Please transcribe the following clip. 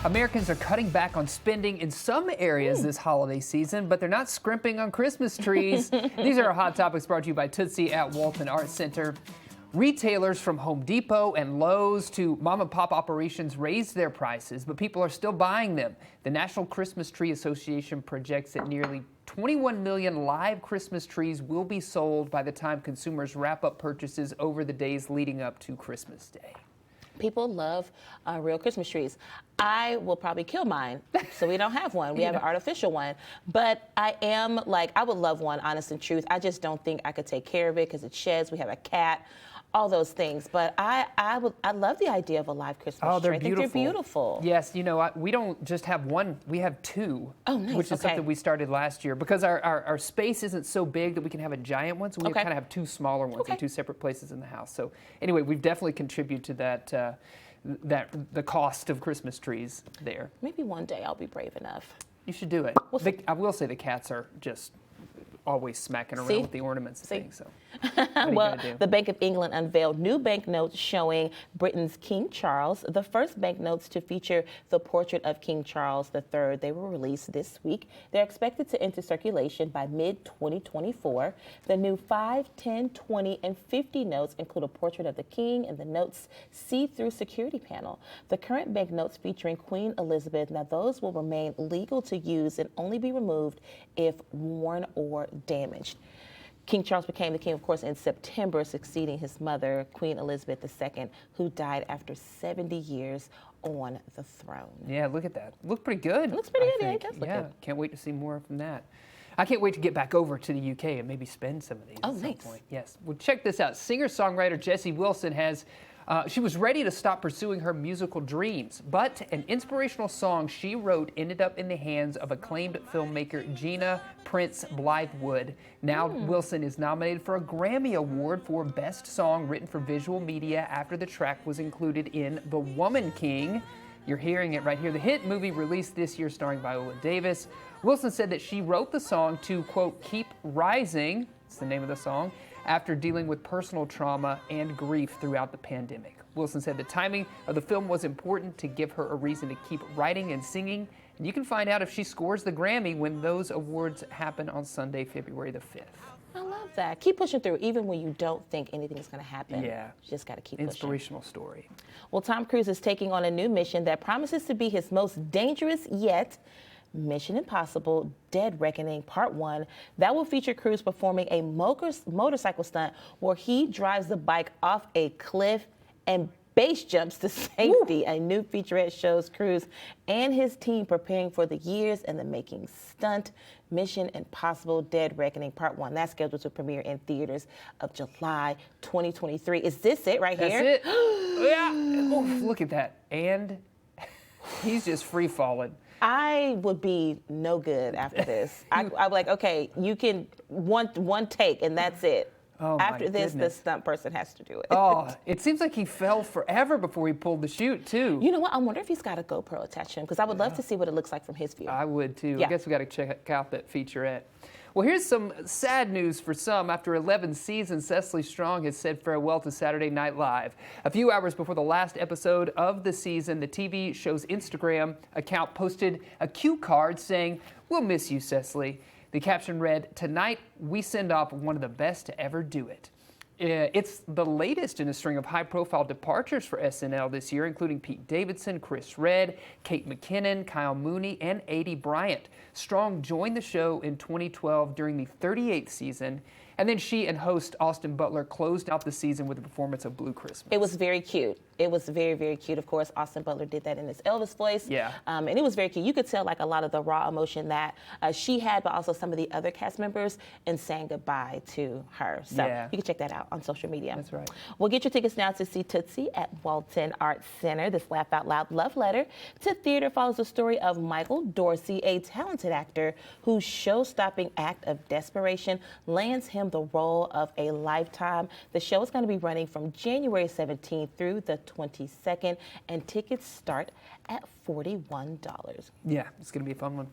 Americans are cutting back on spending in some areas this holiday season, but they're not scrimping on Christmas trees. These are our hot topics brought to you by Tootsie at Walton Arts Center. Retailers from Home Depot and Lowe's to mom and pop operations raised their prices, but people are still buying them. The National Christmas Tree Association projects that nearly 21 million live Christmas trees will be sold by the time consumers wrap up purchases over the days leading up to Christmas Day. People love real Christmas trees. I will probably kill mine, so we don't have one. We have an artificial one. But I would love one, honest and truth. I just don't think I could take care of it because it sheds. We have a cat, all those things. But I love the idea of a live Christmas tree. Oh, they're I think beautiful. they're beautiful. Yes, you know, we don't just have one, we have two. Oh, nice. Which is something we started last year because our space isn't so big that we can have a giant one, so we kind of have two smaller ones in two separate places in the house. So anyway, we've definitely contributed to that, the cost of Christmas trees there. Maybe one day I'll be brave enough. You should do it. I will say the cats are just always smacking around with the ornaments and things. So, well, the Bank of England unveiled new banknotes showing Britain's King Charles, the first banknotes to feature the portrait of King Charles III. They were released this week. They're expected to enter circulation by mid-2024. The new 5, 10, 20, and 50 notes include a portrait of the king and the note's see-through security panel. The current banknotes featuring Queen Elizabeth, now those will remain legal to use and only be removed if worn or damaged. King Charles became the king, of course, in September, succeeding his mother, Queen Elizabeth II, who died after 70 years on the throne. Yeah, look at that. Looked pretty good. It looks pretty good. Yeah, it does look good. Can't wait to see more from that. I can't wait to get back over to the UK and maybe spend some of these at some point. Yes. Well, check this out. Singer-songwriter Jessie Wilson has she was ready to stop pursuing her musical dreams, but an inspirational song she wrote ended up in the hands of acclaimed filmmaker Gina Prince Blythewood. Now Wilson is nominated for a Grammy Award for Best Song Written for Visual Media after the track was included in The Woman King. You're hearing it right here. The hit movie released this year starring Viola Davis. Wilson said that she wrote the song to, quote, keep rising, it's the name of the song, after dealing with personal trauma and grief throughout the pandemic. Wilson said the timing of the film was important to give her a reason to keep writing and singing. And you can find out if she scores the Grammy when those awards happen on Sunday, February the 5th. I love that. Keep pushing through, even when you don't think anything is going to happen. Yeah. You just got to keep pushing. Inspirational story. Well, Tom Cruise is taking on a new mission that promises to be his most dangerous yet. Mission Impossible Dead Reckoning Part 1 that will feature Cruise performing a motorcycle stunt where he drives the bike off a cliff and base jumps to safety. Woo. A new featurette shows Cruise and his team preparing for the years in the making stunt. Mission Impossible Dead Reckoning Part 1. That's scheduled to premiere in theaters of July 2023. Is this it right here? That's it. Yeah. Oh, look at that. And he's just free falling. I would be no good after this. I'd be like, okay, you can one take and that's it. Oh, after this, the stunt person has to do it. Oh, it seems like he fell forever before he pulled the chute, too. You know what? I wonder if he's got a GoPro attached to him because I would love to see what it looks like from his view. I would, too. I guess we got to check out that featurette. Well, here's some sad news for some. After 11 seasons, Cecily Strong has said farewell to Saturday Night Live. A few hours before the last episode of the season, the TV show's Instagram account posted a cue card saying, "We'll miss you, Cecily." The caption read, "Tonight, we send off one of the best to ever do it." It's the latest in a string of high-profile departures for SNL this year, including Pete Davidson, Chris Redd, Kate McKinnon, Kyle Mooney, and Aidy Bryant. Strong joined the show in 2012 during the 38th season, and then she and host Austin Butler closed out the season with a performance of Blue Christmas. It was very cute. It was very, very cute. Of course, Austin Butler did that in his Elvis voice. Yeah. And it was very cute. You could tell like a lot of the raw emotion that she had, but also some of the other cast members, and saying goodbye to her. So you can check that out on social media. That's right. We'll get your tickets now to see Tootsie at Walton Arts Center. This Laugh Out Loud love letter to theater follows the story of Michael Dorsey, a talented actor whose show-stopping act of desperation lands him the role of a lifetime. The show is going to be running from January 17th through the 22nd, and tickets start at $41. Yeah, it's going to be a fun one.